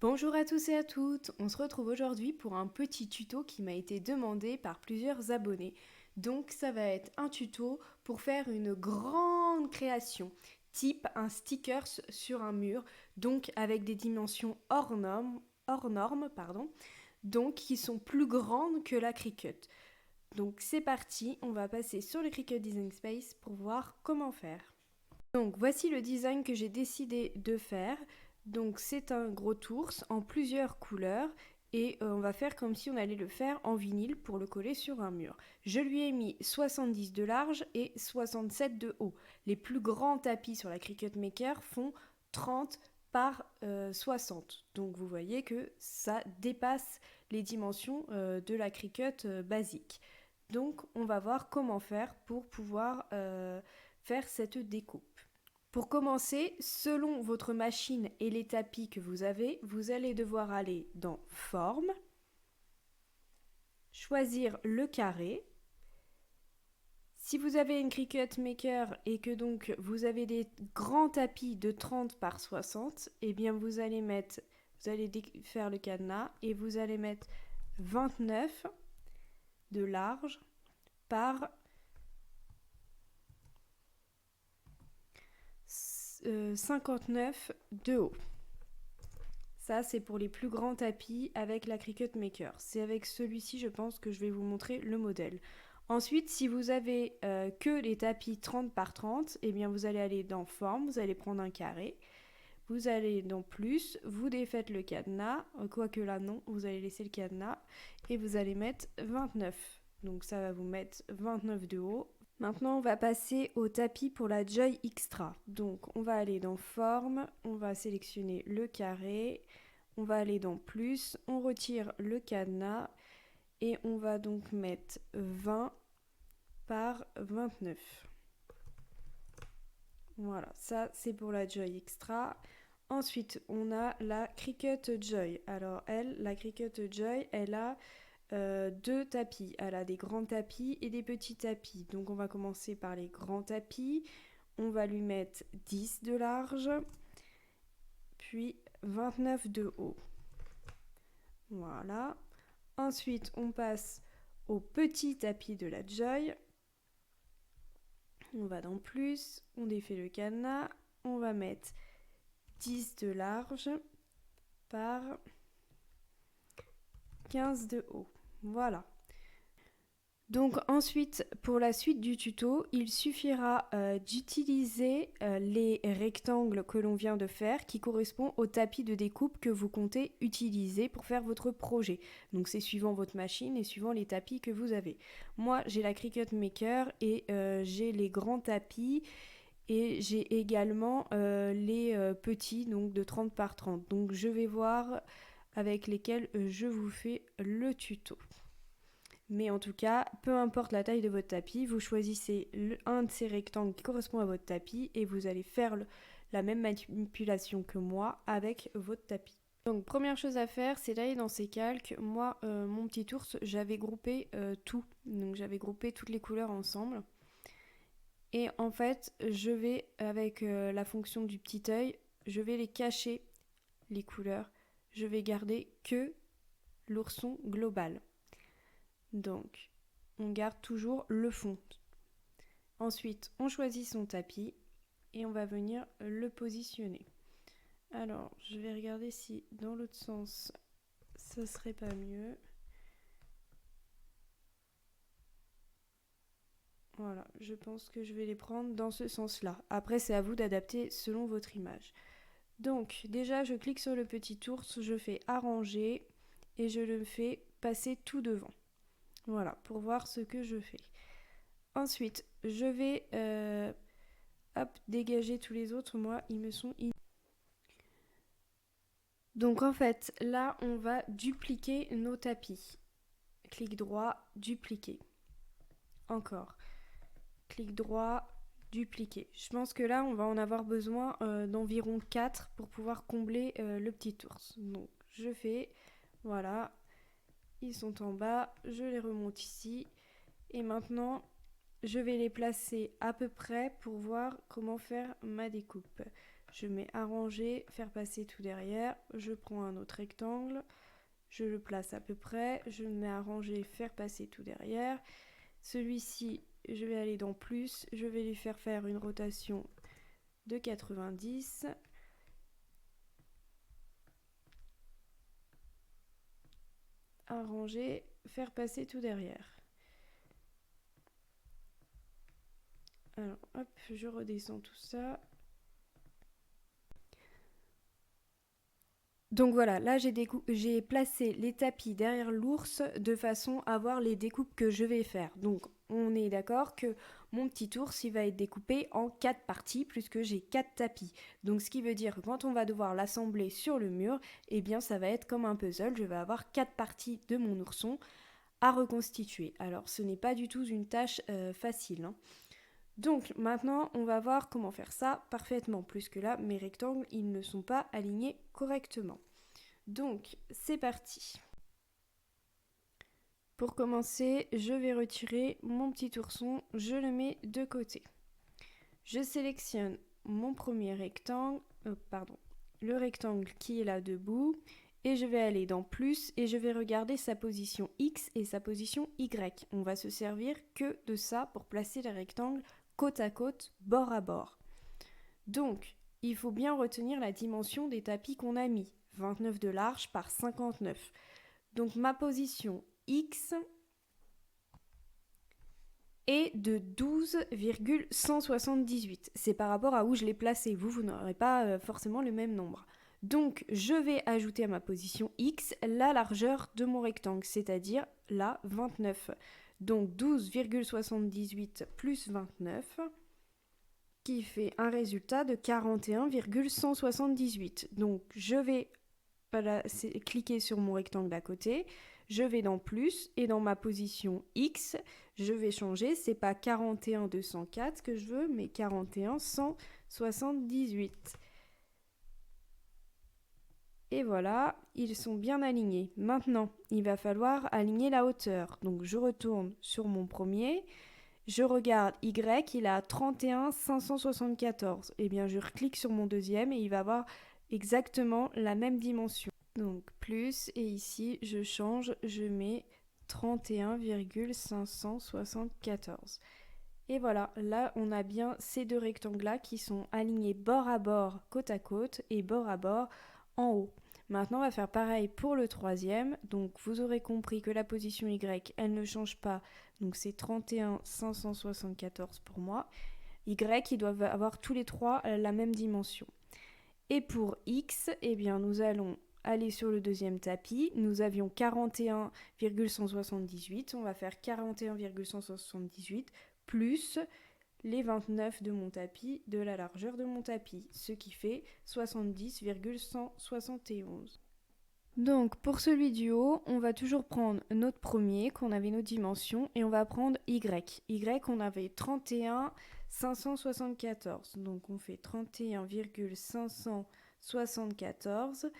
Bonjour à tous et à toutes, on se retrouve aujourd'hui pour un petit tuto qui m'a été demandé par plusieurs abonnés. Donc ça va être un tuto pour faire une grande création, type un stickers sur un mur, donc avec des dimensions hors normes, donc qui sont plus grandes que la Cricut. Donc c'est parti, on va passer sur le Cricut Design Space pour voir comment faire. Donc voici le design que j'ai décidé de faire. Donc c'est un gros ours en plusieurs couleurs et on va faire comme si on allait le faire en vinyle pour le coller sur un mur. Je lui ai mis 70 de large et 67 de haut. Les plus grands tapis sur la Cricut Maker font 30 par 60. Donc vous voyez que ça dépasse les dimensions de la Cricut basique. Donc on va voir comment faire pour pouvoir faire cette découpe. Pour commencer, selon votre machine et les tapis que vous avez, vous allez devoir aller dans Forme, choisir le carré. Si vous avez une Cricut Maker et que donc vous avez des grands tapis de 30 par 60, eh bien vous allez faire le cadenas et vous allez mettre 29 de large par 59 de haut. Ça, c'est pour les plus grands tapis avec la Cricut Maker. C'est avec celui-ci, je pense, que je vais vous montrer le modèle. Ensuite, si vous avez que les tapis 30 par 30, eh bien vous allez aller dans Forme, vous allez prendre un carré, vous allez dans Plus, vous défaites le cadenas, quoique là non, vous allez laisser le cadenas, et vous allez mettre 29. Donc ça va vous mettre 29 de haut. Maintenant, on va passer au tapis pour la Joy Extra. Donc, on va aller dans Forme, on va sélectionner le carré, on va aller dans Plus, on retire le cadenas et on va donc mettre 20 par 29. Voilà, ça c'est pour la Joy Extra. Ensuite, on a la Cricut Joy. Alors la Cricut Joy, elle a deux tapis. Elle a des grands tapis et des petits tapis. Donc on va commencer par les grands tapis. On va lui mettre 10 de large, puis 29 de haut. Voilà. Ensuite, on passe au petit tapis de la Joy. On va dans Plus, on défait le cadenas, on va mettre 10 de large par 15 de haut. Voilà. Donc ensuite, pour la suite du tuto, il suffira d'utiliser les rectangles que l'on vient de faire qui correspondent au tapis de découpe que vous comptez utiliser pour faire votre projet. Donc c'est suivant votre machine et suivant les tapis que vous avez. Moi, j'ai la Cricut Maker et j'ai les grands tapis et j'ai également les petits, donc de 30 par 30. Donc je vais voir avec lesquels je vous fais le tuto. Mais en tout cas, peu importe la taille de votre tapis, vous choisissez un de ces rectangles qui correspond à votre tapis et vous allez faire la même manipulation que moi avec votre tapis. Donc première chose à faire, c'est d'aller dans ces calques. Moi, mon petit ours, j'avais groupé tout. Donc j'avais groupé toutes les couleurs ensemble. Et en fait, je vais, avec la fonction du petit œil, je vais les cacher, les couleurs. Je vais garder que l'ourson global. Donc, on garde toujours le fond. Ensuite, on choisit son tapis et on va venir le positionner. Alors, je vais regarder si dans l'autre sens, ça serait pas mieux. Voilà, je pense que je vais les prendre dans ce sens-là. Après, c'est à vous d'adapter selon votre image. Donc, déjà, je clique sur le petit ours, je fais arranger et je le fais passer tout devant. Voilà, pour voir ce que je fais. Ensuite, je vais dégager tous les autres. Moi, ils me sont... Donc en fait, là, on va dupliquer nos tapis. Clic droit, dupliquer. Encore. Clic droit, dupliquer. Je pense que là, on va en avoir besoin d'environ 4 pour pouvoir combler le petit ours. Donc, je fais... Voilà. Ils sont en bas. Je les remonte ici. Et maintenant, je vais les placer à peu près pour voir comment faire ma découpe. Je mets arranger, faire passer tout derrière, je prends un autre rectangle, je le place à peu près, je mets arranger, faire passer tout derrière. Celui-ci, je vais aller dans plus, je vais lui faire une rotation de 90. Arranger, faire passer tout derrière. Alors hop, je redescends tout ça. Donc voilà, là j'ai placé les tapis derrière l'ours de façon à voir les découpes que je vais faire. Donc on est d'accord que mon petit ours il va être découpé en 4 parties puisque j'ai 4 tapis. Donc ce qui veut dire que quand on va devoir l'assembler sur le mur, eh bien ça va être comme un puzzle, je vais avoir 4 parties de mon ourson à reconstituer. Alors ce n'est pas du tout une tâche facile, hein. Donc maintenant, on va voir comment faire ça parfaitement. Plus que là, mes rectangles, ils ne sont pas alignés correctement. Donc, c'est parti. Pour commencer, je vais retirer mon petit ourson, je le mets de côté. Je sélectionne mon premier rectangle, le rectangle qui est là debout, et je vais aller dans plus et je vais regarder sa position X et sa position Y. On va se servir que de ça pour placer les rectangles côte à côte, bord à bord. Donc, il faut bien retenir la dimension des tapis qu'on a mis, 29 de large par 59. Donc ma position X est de 12,178. C'est par rapport à où je l'ai placé. Vous n'aurez pas forcément le même nombre. Donc, je vais ajouter à ma position X la largeur de mon rectangle, c'est-à-dire la 29. Donc 12,78 plus 29, qui fait un résultat de 41,178. Donc je vais cliquer sur mon rectangle d'à côté, je vais dans plus et dans ma position X, je vais changer, c'est pas 41,204 que je veux, mais 41,178. Et voilà, ils sont bien alignés. Maintenant, il va falloir aligner la hauteur. Donc je retourne sur mon premier, je regarde Y, il a 31,574. Eh bien, je reclique sur mon deuxième et il va avoir exactement la même dimension. Donc plus, et ici, je change, je mets 31,574. Et voilà, là, on a bien ces deux rectangles-là qui sont alignés bord à bord, côte à côte, et bord à bord en haut. Maintenant, on va faire pareil pour le troisième. Donc, vous aurez compris que la position Y, elle ne change pas. Donc, c'est 31,574 pour moi. Y, ils doivent avoir tous les trois la même dimension. Et pour X, eh bien, nous allons aller sur le deuxième tapis. Nous avions 41,178. On va faire 41,178 plus les 29 de mon tapis, de la largeur de mon tapis, ce qui fait 70,171. Donc pour celui du haut, on va toujours prendre notre premier, qu'on avait nos dimensions, et on va prendre Y. Y, on avait 31,574. Donc on fait 31,574.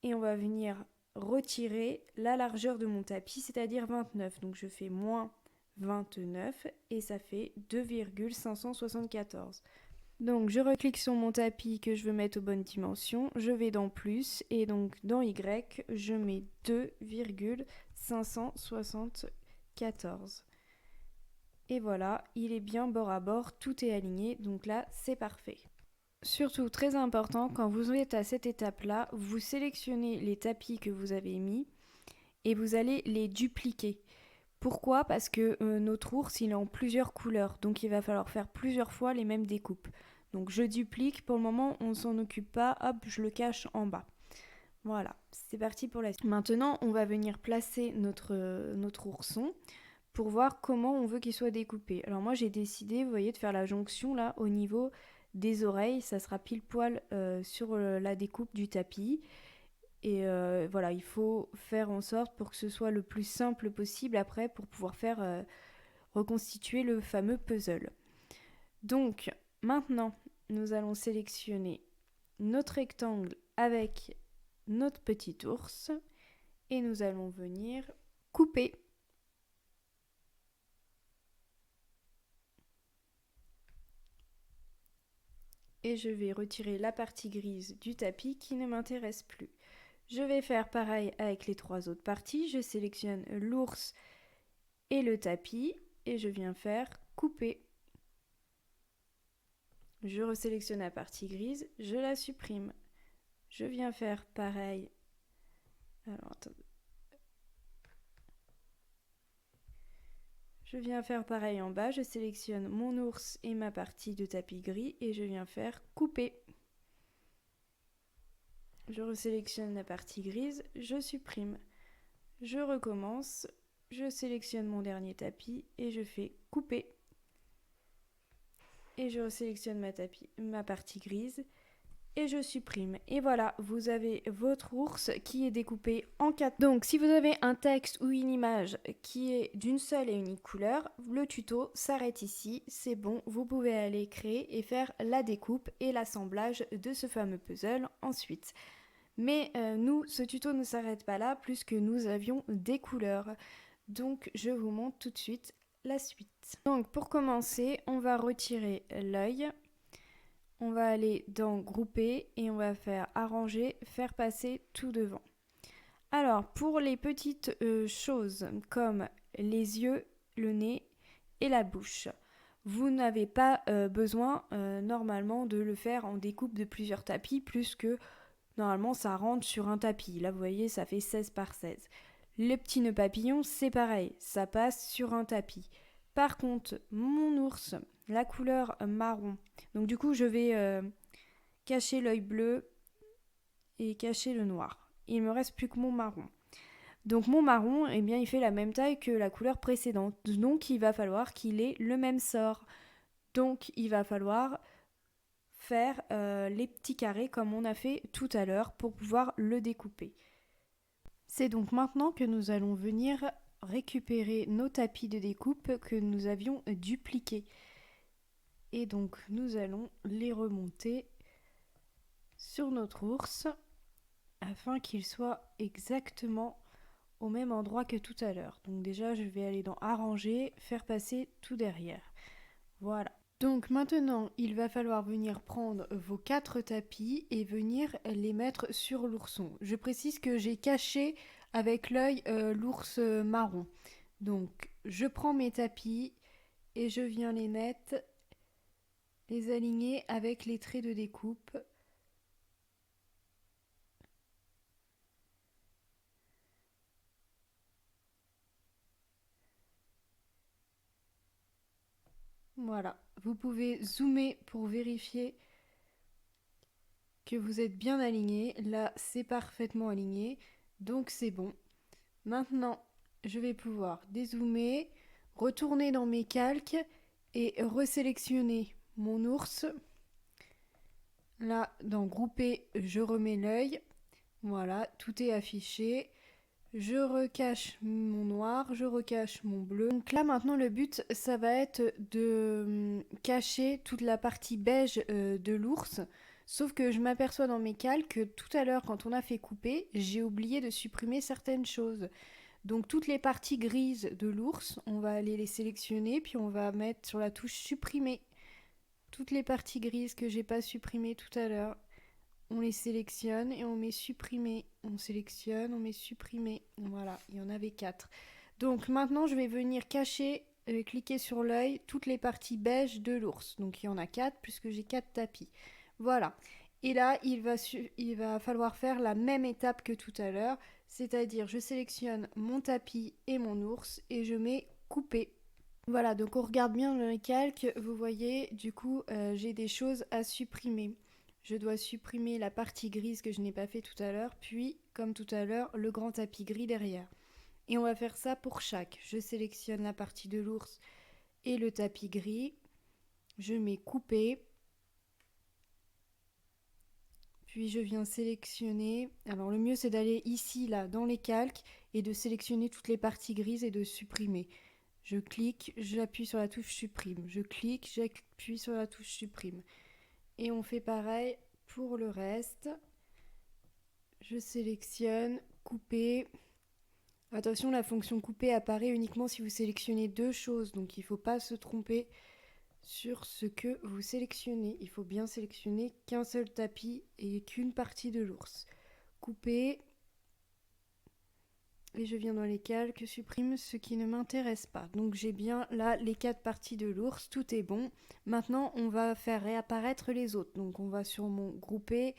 Et on va venir retirer la largeur de mon tapis, c'est-à-dire 29. Donc je fais moins 29 et ça fait 2,574. Donc je reclique sur mon tapis que je veux mettre aux bonnes dimensions, je vais dans plus et donc dans Y, je mets 2,574. Et voilà, il est bien bord à bord, tout est aligné, donc là c'est parfait. Surtout très important, quand vous êtes à cette étape-là, vous sélectionnez les tapis que vous avez mis et vous allez les dupliquer. Pourquoi ? Parce que notre ours, il est en plusieurs couleurs, donc il va falloir faire plusieurs fois les mêmes découpes. Donc je duplique, pour le moment on ne s'en occupe pas, hop, je le cache en bas. Voilà, c'est parti pour la suite. Maintenant, on va venir placer notre ourson pour voir comment on veut qu'il soit découpé. Alors moi j'ai décidé, vous voyez, de faire la jonction là au niveau des oreilles, ça sera pile poil sur la découpe du tapis. Et voilà, il faut faire en sorte pour que ce soit le plus simple possible après pour pouvoir faire reconstituer le fameux puzzle. Donc maintenant, nous allons sélectionner notre rectangle avec notre petit ours et nous allons venir couper. et je vais retirer la partie grise du tapis qui ne m'intéresse plus. Je vais faire pareil avec les 3 autres parties. Je sélectionne l'ours et le tapis et je viens faire couper. Je resélectionne la partie grise, je la supprime. Je viens faire pareil. Alors, attendez. Je viens faire pareil en bas, je sélectionne mon ours et ma partie de tapis gris et je viens faire couper. Je resélectionne la partie grise, je supprime. Je recommence, je sélectionne mon dernier tapis et je fais couper. Et je resélectionne ma partie grise et je supprime. Et voilà, vous avez votre ours qui est découpé en 4. Donc si vous avez un texte ou une image qui est d'une seule et unique couleur, le tuto s'arrête ici. C'est bon, vous pouvez aller créer et faire la découpe et l'assemblage de ce fameux puzzle ensuite. Mais nous, ce tuto ne s'arrête pas là, puisque nous avions des couleurs. Donc je vous montre tout de suite la suite. Donc pour commencer, on va retirer l'œil. On va aller dans grouper et on va faire arranger, faire passer tout devant. Alors pour les petites choses comme les yeux, le nez et la bouche, vous n'avez pas besoin normalement de le faire en découpe de plusieurs tapis, plus que normalement ça rentre sur un tapis. Là vous voyez ça fait 16 par 16. Les petits nœuds papillons c'est pareil, ça passe sur un tapis. Par contre mon ours, la couleur marron, donc du coup je vais cacher l'œil bleu et cacher le noir. Il me reste plus que mon marron. Donc mon marron, eh bien, il fait la même taille que la couleur précédente. Donc il va falloir qu'il ait le même sort. Donc il va falloir faire les petits carrés comme on a fait tout à l'heure pour pouvoir le découper. C'est donc maintenant que nous allons venir récupérer nos tapis de découpe que nous avions dupliqués. Et donc nous allons les remonter sur notre ours afin qu'il soit exactement au même endroit que tout à l'heure. Donc déjà je vais aller dans arranger, faire passer tout derrière. Voilà. Donc maintenant il va falloir venir prendre vos 4 tapis et venir les mettre sur l'ourson. Je précise que j'ai caché avec l'œil l'ours marron. Donc je prends mes tapis et je viens les mettre, les aligner avec les traits de découpe. Voilà, vous pouvez zoomer pour vérifier que vous êtes bien aligné. Là, c'est parfaitement aligné, donc c'est bon. Maintenant, je vais pouvoir dézoomer, retourner dans mes calques et resélectionner mon ours. Là, dans grouper, je remets l'œil. Voilà, tout est affiché. Je recache mon noir, je recache mon bleu. Donc là maintenant le but ça va être de cacher toute la partie beige de l'ours. Sauf que je m'aperçois dans mes calques que tout à l'heure quand on a fait couper, j'ai oublié de supprimer certaines choses. Donc toutes les parties grises de l'ours, on va aller les sélectionner puis on va mettre sur la touche supprimer. Toutes les parties grises que j'ai pas supprimées tout à l'heure. On les sélectionne et on met supprimer. On sélectionne, on met supprimer. Voilà, il y en avait 4. Donc maintenant, je vais venir cacher, cliquer sur l'œil, toutes les parties beige de l'ours. Donc il y en a 4 puisque j'ai 4 tapis. Voilà. Et là, il va falloir faire la même étape que tout à l'heure. C'est-à-dire, je sélectionne mon tapis et mon ours et je mets couper. Voilà, donc on regarde bien dans les calques. Vous voyez, du coup, j'ai des choses à supprimer. Je dois supprimer la partie grise que je n'ai pas fait tout à l'heure, puis, comme tout à l'heure, le grand tapis gris derrière. Et on va faire ça pour chaque. Je sélectionne la partie de l'ours et le tapis gris. Je mets couper. Puis je viens sélectionner. Alors le mieux c'est d'aller ici, là, dans les calques et de sélectionner toutes les parties grises et de supprimer. Je clique, j'appuie sur la touche supprime. Je clique, j'appuie sur la touche supprime. Et on fait pareil pour le reste. Je sélectionne, couper. Attention, la fonction couper apparaît uniquement si vous sélectionnez 2 choses, donc il ne faut pas se tromper sur ce que vous sélectionnez. Il faut bien sélectionner qu'un seul tapis et qu'une partie de l'ours. Couper. Et je viens dans les calques, supprime ce qui ne m'intéresse pas. Donc j'ai bien là les 4 parties de l'ours, tout est bon. Maintenant on va faire réapparaître les autres. Donc on va sur mon grouper,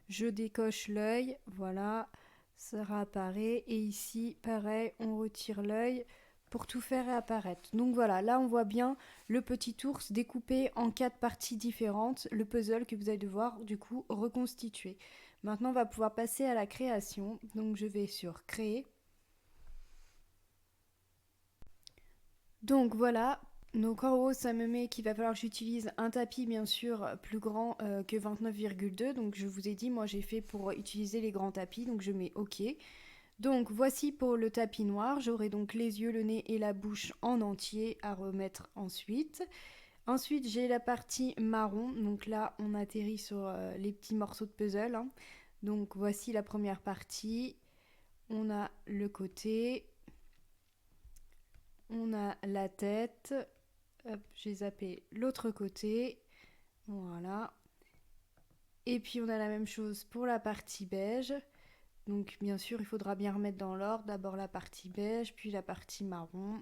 je décoche l'œil, voilà, ça réapparaît. Et ici pareil, on retire l'œil pour tout faire réapparaître. Donc voilà, là on voit bien le petit ours découpé en 4 parties différentes, le puzzle que vous allez devoir du coup reconstituer. Maintenant on va pouvoir passer à la création. Donc je vais sur créer. Donc voilà, donc en haut ça me met qu'il va falloir que j'utilise un tapis bien sûr plus grand que 29,2. Donc je vous ai dit, moi j'ai fait pour utiliser les grands tapis, donc je mets OK. Donc voici pour le tapis noir, j'aurai donc les yeux, le nez et la bouche en entier à remettre ensuite. Ensuite j'ai la partie marron, donc là on atterrit sur les petits morceaux de puzzle, hein. Donc voici la première partie, on a le côté, on a la tête, hop, j'ai zappé l'autre côté, voilà. Et puis on a la même chose pour la partie beige. Donc bien sûr il faudra bien remettre dans l'ordre, d'abord la partie beige, puis la partie marron.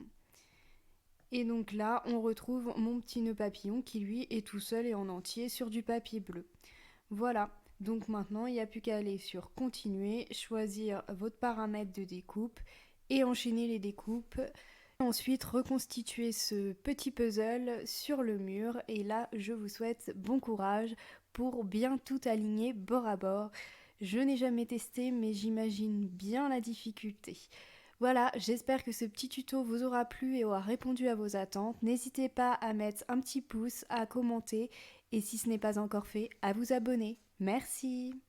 Et donc là on retrouve mon petit nœud papillon qui lui est tout seul et en entier sur du papier bleu. Voilà, donc maintenant il n'y a plus qu'à aller sur continuer, choisir votre paramètre de découpe et enchaîner les découpes. Ensuite, reconstituer ce petit puzzle sur le mur et là, je vous souhaite bon courage pour bien tout aligner bord à bord. Je n'ai jamais testé, mais j'imagine bien la difficulté. Voilà, j'espère que ce petit tuto vous aura plu et aura répondu à vos attentes. N'hésitez pas à mettre un petit pouce, à commenter et si ce n'est pas encore fait, à vous abonner. Merci!